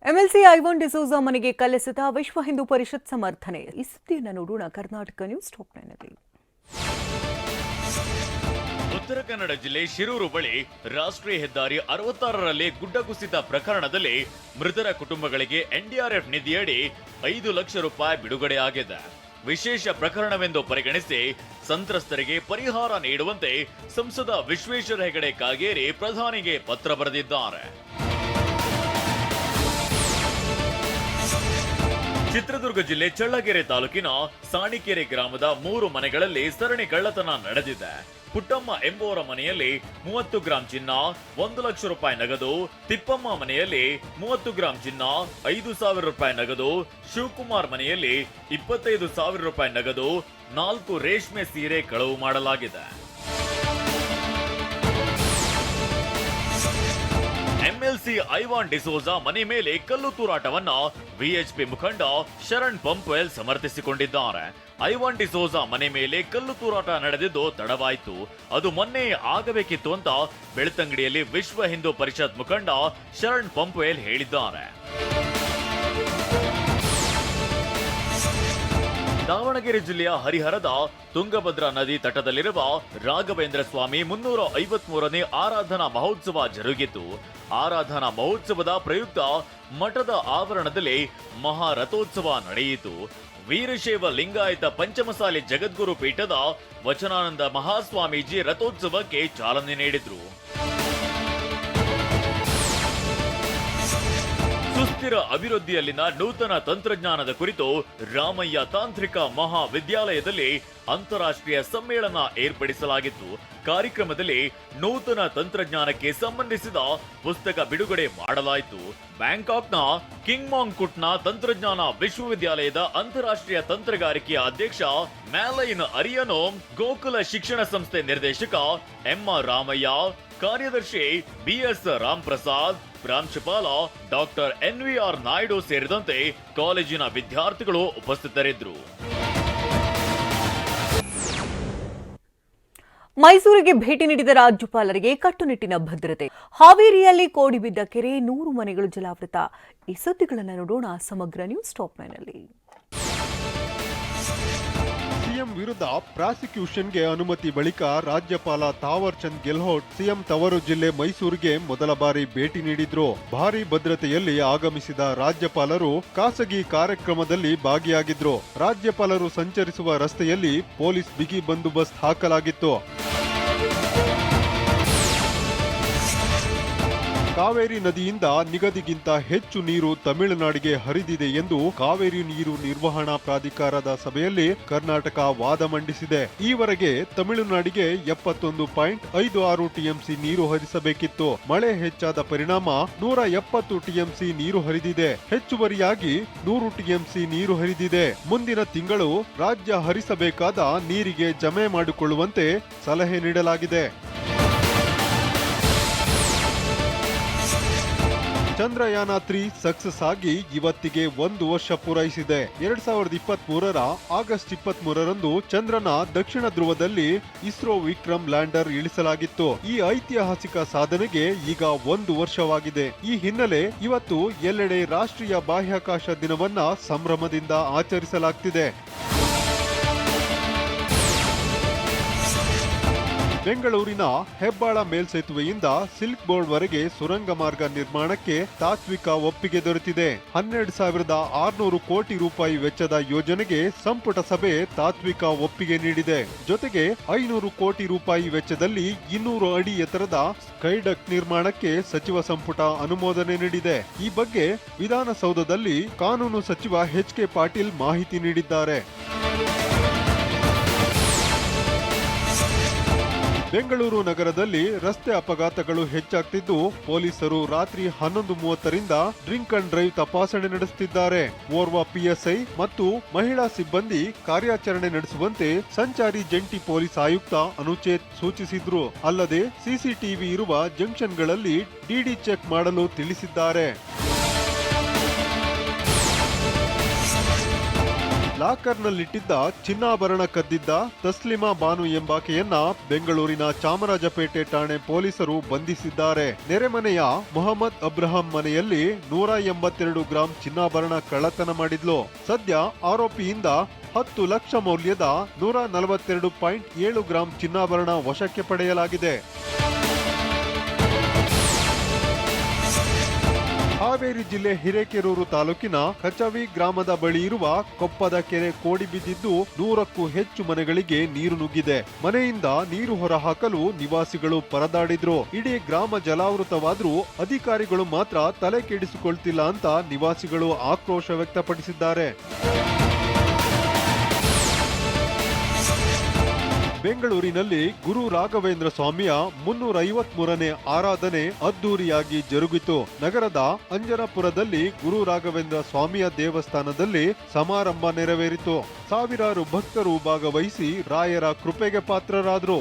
MLC Ivan D'Souza ಮನೆಗೆ ಕಲ್ಲೆಸೆದ ವಿಶ್ವ ಹಿಂದೂ ಪರಿಷತ್ ಸಮರ್ಥನೆ. ಈ ಸುದ್ದಿಯನ್ನು ನೋಡೋಣ ಕರ್ನಾಟಕ ನ್ಯೂಸ್ ಟಾಪ್ 9ನಲ್ಲಿ. ಉತ್ತರ ಕನ್ನಡ ಜಿಲ್ಲೆ ಶಿರೂರು ಬಳಿ ರಾಷ್ಟ್ರೀಯ ಹೆದ್ದಾರಿ 66ರಲ್ಲಿ ಗುಡ್ಡ ಕುಸಿತ ಪ್ರಕರಣದಲ್ಲಿ ಮೃತರ ಕುಟುಂಬಗಳಿಗೆ ಎನ್ಡಿಆರ್ಎಫ್ ನಿಧಿಯಡಿ 5 ಲಕ್ಷ ರೂಪಾಯಿ ಬಿಡುಗಡೆಯಾಗಿದೆ. ವಿಶೇಷ ಪ್ರಕರಣವೆಂದು ಪರಿಗಣಿಸಿ ಸಂತ್ರಸ್ತರಿಗೆ ಪರಿಹಾರ ನೀಡುವಂತೆ ಸಂಸದ ವಿಶ್ವೇಶ್ವರ ಹೆಗಡೆ ಕಾಗೇರಿ ಪ್ರಧಾನಿಗೆ ಪತ್ರ ಬರೆದಿದ್ದಾರೆ. ಚಿತ್ರದುರ್ಗ ಜಿಲ್ಲೆ ಚಳ್ಳಕೆರೆ ತಾಲೂಕಿನ ಸಾಣಿಕೆರೆ ಗ್ರಾಮದ 3 ಮನೆಗಳಲ್ಲಿ ಸರಣಿ ಕಳ್ಳತನ ನಡೆದಿದೆ. ಪುಟ್ಟಮ್ಮ ಎಂಬುವರ ಮನೆಯಲ್ಲಿ 30 ಗ್ರಾಂ ಚಿನ್ನ, 1 ಲಕ್ಷ ರೂಪಾಯಿ ನಗದು, ತಿಪ್ಪಮ್ಮ ಮನೆಯಲ್ಲಿ 30 ಗ್ರಾಂ ಚಿನ್ನ, 5,000 ರೂಪಾಯಿ ನಗದು, ಶಿವಕುಮಾರ್ ಮನೆಯಲ್ಲಿ 25,000 ರೂಪಾಯಿ ನಗದು, 4 ರೇಷ್ಮೆ ಸೀರೆ ಕಳವು ಮಾಡಲಾಗಿದೆ. ಎಂಎಲ್ಸಿ ಐವಾನ್ ಡಿಸೋಜಾ ಮನೆ ಮೇಲೆ ಕಲ್ಲು ತೂರಾಟವನ್ನ ವಿಎಚ್ಪಿ ಮುಖಂಡ ಶರಣ್ ಪಂಪ್ವೆಲ್ ಸಮರ್ಥಿಸಿಕೊಂಡಿದ್ದಾರೆ. ಐವಾನ್ ಡಿಸೋಜಾ ಮನೆ ಮೇಲೆ ಕಲ್ಲು ತೂರಾಟ ನಡೆದಿದ್ದು ತಡವಾಯಿತು, ಅದು ಮೊನ್ನೆ ಆಗಬೇಕಿತ್ತು ಅಂತ ಬೆಳ್ತಂಗಡಿಯಲ್ಲಿ ವಿಶ್ವ ಹಿಂದೂ ಪರಿಷತ್ ಮುಖಂಡ ಶರಣ್ ಪಂಪ್ವೆಲ್ ಹೇಳಿದ್ದಾರೆ. ದಾವಣಗೆರೆ ಜಿಲ್ಲೆಯ ಹರಿಹರದ ತುಂಗಭದ್ರಾ ನದಿ ತಟದಲ್ಲಿರುವ ರಾಘವೇಂದ್ರ ಸ್ವಾಮಿ 353ನೇ ಆರಾಧನಾ ಮಹೋತ್ಸವ ಜರುಗಿತು. ಆರಾಧನಾ ಮಹೋತ್ಸವದ ಪ್ರಯುಕ್ತ ಮಠದ ಆವರಣದಲ್ಲಿ ಮಹಾರಥೋತ್ಸವ ನಡೆಯಿತು. ವೀರಶೈವ ಲಿಂಗಾಯತ ಪಂಚಮಸಾಲಿ ಜಗದ್ಗುರು ಪೀಠದ ವಚನಾನಂದ ಮಹಾಸ್ವಾಮೀಜಿ ರಥೋತ್ಸವಕ್ಕೆ ಚಾಲನೆ ನೀಡಿದ್ರು. ಸುಸ್ಥಿರ ಅಭಿವೃದ್ಧಿಯಲ್ಲಿನ ನೂತನ ತಂತ್ರಜ್ಞಾನದ ಕುರಿತು ರಾಮಯ್ಯ ತಾಂತ್ರಿಕ ಮಹಾವಿದ್ಯಾಲಯದಲ್ಲಿ ಅಂತಾರಾಷ್ಟ್ರೀಯ ಸಮ್ಮೇಳನ ಏರ್ಪಡಿಸಲಾಗಿತ್ತು. ಕಾರ್ಯಕ್ರಮದಲ್ಲಿ ನೂತನ ತಂತ್ರಜ್ಞಾನಕ್ಕೆ ಸಂಬಂಧಿಸಿದ ಪುಸ್ತಕ ಬಿಡುಗಡೆ ಮಾಡಲಾಯಿತು. ಬ್ಯಾಂಕಾಕ್ನ ಕಿಂಗ್ ಮಾಂಗ್ ಕುಟ್ನ ತಂತ್ರಜ್ಞಾನ ವಿಶ್ವವಿದ್ಯಾಲಯದ ಅಂತಾರಾಷ್ಟ್ರೀಯ ತಂತ್ರಗಾರಿಕೆಯ ಅಧ್ಯಕ್ಷ ಮ್ಯಾಲೈನ್ ಅರಿಯನೋ, ಗೋಕುಲ ಶಿಕ್ಷಣ ಸಂಸ್ಥೆ ನಿರ್ದೇಶಕ ಎಂಆರ್ ರಾಮಯ್ಯ, ಕಾರ್ಯದರ್ಶಿ ಬಿಎಸ್ ರಾಮ್ ಪ್ರಸಾದ್, ಪ್ರಾಂಶುಪಾಲ ಡಾಕ್ಟರ್ ಎನ್ವಿಆರ್ ನಾಯ್ಡು ಸೇರಿದಂತೆ ಕಾಲೇಜಿನ ವಿದ್ಯಾರ್ಥಿಗಳು ಉಪಸ್ಥಿತರಿದ್ದರು. ಮೈಸೂರಿಗೆ ಭೇಟಿ ನೀಡಿದ ರಾಜ್ಯಪಾಲರಿಗೆ ಕಟ್ಟುನಿಟ್ಟಿನ ಭದ್ರತೆ. ಹಾವೇರಿಯಲ್ಲಿ ಕೋಡಿ ಬಿದ್ದ ಕೆರೆ, 100 ಮನೆಗಳು ಜಲಾವೃತ. ಈ ಸುದ್ದಿಗಳನ್ನು ನೋಡೋಣ ಸಮಗ್ರ ನ್ಯೂಸ್ ಟಾಪ್ 9ನಲ್ಲಿ. ಸಿಎಂ ವಿರುದ್ಧ ಪ್ರಾಸಿಕ್ಯೂಷನ್ಗೆ ಅನುಮತಿ ಬಳಿಕ ರಾಜ್ಯಪಾಲ ತಾವರ್ ಚಂದ್ ಗೆಹ್ಲೋಟ್ ಸಿಎಂ ತವರು ಜಿಲ್ಲೆ ಮೈಸೂರಿಗೆ ಮೊದಲ ಬಾರಿ ಭೇಟಿ ನೀಡಿದ್ರು. ಭಾರೀ ಭದ್ರತೆಯಲ್ಲಿ ಆಗಮಿಸಿದ ರಾಜ್ಯಪಾಲರು ಖಾಸಗಿ ಕಾರ್ಯಕ್ರಮದಲ್ಲಿ ಭಾಗಿಯಾಗಿದ್ರು. ರಾಜ್ಯಪಾಲರು ಸಂಚರಿಸುವ ರಸ್ತೆಯಲ್ಲಿ ಪೊಲೀಸ್ ಬಿಗಿ ಬಂದೋಬಸ್ತ್ ಹಾಕಲಾಗಿತ್ತು. ಕಾವೇರಿ ನದಿಯಿಂದ ನಿಗದಿಗಿಂತ ಹೆಚ್ಚು ನೀರು ತಮಿಳುನಾಡಿಗೆ ಹರಿದಿದೆ ಎಂದು ಕಾವೇರಿ ನೀರು ನಿರ್ವಹಣಾ ಪ್ರಾಧಿಕಾರದ ಸಭೆಯಲ್ಲಿ ಕರ್ನಾಟಕ ವಾದ ಮಂಡಿಸಿದೆ. ಈವರೆಗೆ ತಮಿಳುನಾಡಿಗೆ 71.56 ಟಿಎಂಸಿ ನೀರು ಹರಿಸಬೇಕಿತ್ತು. ಮಳೆ ಹೆಚ್ಚಾದ ಪರಿಣಾಮ 170 ಟಿಎಂಸಿ ನೀರು ಹರಿದಿದೆ. ಹೆಚ್ಚುವರಿಯಾಗಿ 100 ಟಿಎಂಸಿ ನೀರು ಹರಿದಿದೆ. ಮುಂದಿನ ತಿಂಗಳು ರಾಜ್ಯ ಹರಿಸಬೇಕಾದ ನೀರಿಗೆ ಜಮೆ ಮಾಡಿಕೊಳ್ಳುವಂತೆ ಸಲಹೆ ನೀಡಲಾಗಿದೆ. ಚಂದ್ರಯಾನ 3 ಸಕ್ಸಸ್ ಆಗಿ ಇವತ್ತಿಗೆ 1 ವರ್ಷ ಪೂರೈಸಿದೆ. 2023ರ ಆಗಸ್ಟ್ 23ರಂದು ಚಂದ್ರನ ದಕ್ಷಿಣ ಧ್ರುವದಲ್ಲಿ ಇಸ್ರೋ ವಿಕ್ರಮ್ ಲ್ಯಾಂಡರ್ ಇಳಿಸಲಾಗಿತ್ತು. ಈ ಐತಿಹಾಸಿಕ ಸಾಧನೆಗೆ ಈಗ 1 ವರ್ಷವಾಗಿದೆ. ಈ ಹಿನ್ನೆಲೆ ಇವತ್ತು ಎಲ್ಲೆಡೆ ರಾಷ್ಟ್ರೀಯ ಬಾಹ್ಯಾಕಾಶ ದಿನವನ್ನ ಸಂಭ್ರಮದಿಂದ ಆಚರಿಸಲಾಗ್ತಿದೆ. ಬೆಂಗಳೂರಿನ ಹೆಬ್ಬಾಳ ಮೇಲ್ಸೇತುವೆಯಿಂದ ಸಿಲ್ಕ್ ಬೋರ್ಡ್ ವರೆಗೆ ಸುರಂಗ ಮಾರ್ಗ ನಿರ್ಮಾಣಕ್ಕೆ ತಾತ್ವಿಕ ಒಪ್ಪಿಗೆ ದೊರೆತಿದೆ. 12,600 ಕೋಟಿ ರೂಪಾಯಿ ವೆಚ್ಚದ ಯೋಜನೆಗೆ ಸಂಪುಟ ಸಭೆ ತಾತ್ವಿಕ ಒಪ್ಪಿಗೆ ನೀಡಿದೆ. ಜೊತೆಗೆ 500 ಕೋಟಿ ರೂಪಾಯಿ ವೆಚ್ಚದಲ್ಲಿ 200 ಅಡಿ ಎತ್ತರದ ಸ್ಕೈಡಕ್ ನಿರ್ಮಾಣಕ್ಕೆ ಸಚಿವ ಸಂಪುಟ ಅನುಮೋದನೆ ನೀಡಿದೆ. ಈ ಬಗ್ಗೆ ವಿಧಾನಸೌಧದಲ್ಲಿ ಕಾನೂನು ಸಚಿವ ಎಚ್.ಕೆ. ಪಾಟೀಲ್ ಮಾಹಿತಿ ನೀಡಿದ್ದಾರೆ. ಬೆಂಗಳೂರು ನಗರದಲ್ಲಿ ರಸ್ತೆ ಅಪಘಾತಗಳು ಹೆಚ್ಚಾಗ್ತಿದ್ದು, ಪೊಲೀಸರು ರಾತ್ರಿ 11:30ರಿಂದ ಡ್ರಿಂಕ್ ಅಂಡ್ ಡ್ರೈವ್ ತಪಾಸಣೆ ನಡೆಸುತ್ತಿದ್ದಾರೆ. ಓರ್ವ ಪಿಎಸ್ಐ ಮತ್ತು ಮಹಿಳಾ ಸಿಬ್ಬಂದಿ ಕಾರ್ಯಾಚರಣೆ ನಡೆಸುವಂತೆ ಸಂಚಾರಿ ಜಂಟಿ ಪೊಲೀಸ್ ಆಯುಕ್ತ ಅನುಚೇತ್ ಸೂಚಿಸಿದ್ರು. ಅಲ್ಲದೆ ಸಿಸಿಟಿವಿ ಇರುವ ಜಂಕ್ಷನ್ಗಳಲ್ಲಿ ಡಿಡಿ ಚೆಕ್ ಮಾಡಲು ತಿಳಿಸಿದ್ದಾರೆ. ಲಾಕರ್ನಲ್ಲಿಟ್ಟಿದ್ದ ಚಿನ್ನಾಭರಣ ಕದ್ದಿದ್ದ ತಸ್ಲಿಮಾ ಬಾನು ಎಂಬಾಕೆಯನ್ನ ಬೆಂಗಳೂರಿನ ಚಾಮರಾಜಪೇಟೆ ಠಾಣೆ ಪೊಲೀಸರು ಬಂಧಿಸಿದ್ದಾರೆ. ನೆರೆಮನೆಯ ಮೊಹಮ್ಮದ್ ಅಬ್ರಹಾಂ ಮನೆಯಲ್ಲಿ 182 ಗ್ರಾಂ ಚಿನ್ನಾಭರಣ ಕಳ್ಳತನ ಮಾಡಿದ್ಲು. ಸದ್ಯ ಆರೋಪಿಯಿಂದ 10 ಲಕ್ಷ ಮೌಲ್ಯದ 142.7 ಗ್ರಾಂ ಚಿನ್ನಾಭರಣ ವಶಕ್ಕೆ ಪಡೆಯಲಾಗಿದೆ. ಹಾವೇರಿ ಜಿಲ್ಲೆ ಹಿರೇಕೆರೂರು ತಾಲೂಕಿನ ಕಚವಿ ಗ್ರಾಮದ ಬಳಿ ಇರುವ ಕೊಪ್ಪದ ಕೆರೆ ಕೋಡಿ ಬಿದ್ದಿದ್ದು 100ಕ್ಕೂ ಹೆಚ್ಚು ಮನೆಗಳಿಗೆ ನೀರು ನುಗ್ಗಿದೆ. ಮನೆಯಿಂದ ನೀರು ಹೊರಹಾಕಲು ನಿವಾಸಿಗಳು ಪರದಾಡಿದ್ರು. ಇಡೀ ಗ್ರಾಮ ಜಲಾವೃತವಾದ್ರೂ ಅಧಿಕಾರಿಗಳು ಮಾತ್ರ ತಲೆ ಕೆಡಿಸಿಕೊಳ್ತಿಲ್ಲ ಅಂತ ನಿವಾಸಿಗಳು ಆಕ್ರೋಶ ವ್ಯಕ್ತಪಡಿಸಿದ್ದಾರೆ. ಬೆಂಗಳೂರಿನಲ್ಲಿ ಗುರು ರಾಘವೇಂದ್ರ ಸ್ವಾಮಿಯ 353ನೇ ಆರಾಧನೆ ಅದ್ದೂರಿಯಾಗಿ ಜರುಗಿತು. ನಗರದ ಅಂಜನಪುರದಲ್ಲಿ ಗುರು ರಾಘವೇಂದ್ರ ಸ್ವಾಮಿಯ ದೇವಸ್ಥಾನದಲ್ಲಿ ಸಮಾರಂಭ ನೆರವೇರಿತು. ಸಾವಿರಾರು ಭಕ್ತರು ಭಾಗವಹಿಸಿ ರಾಯರ ಕೃಪೆಗೆ ಪಾತ್ರರಾದರು.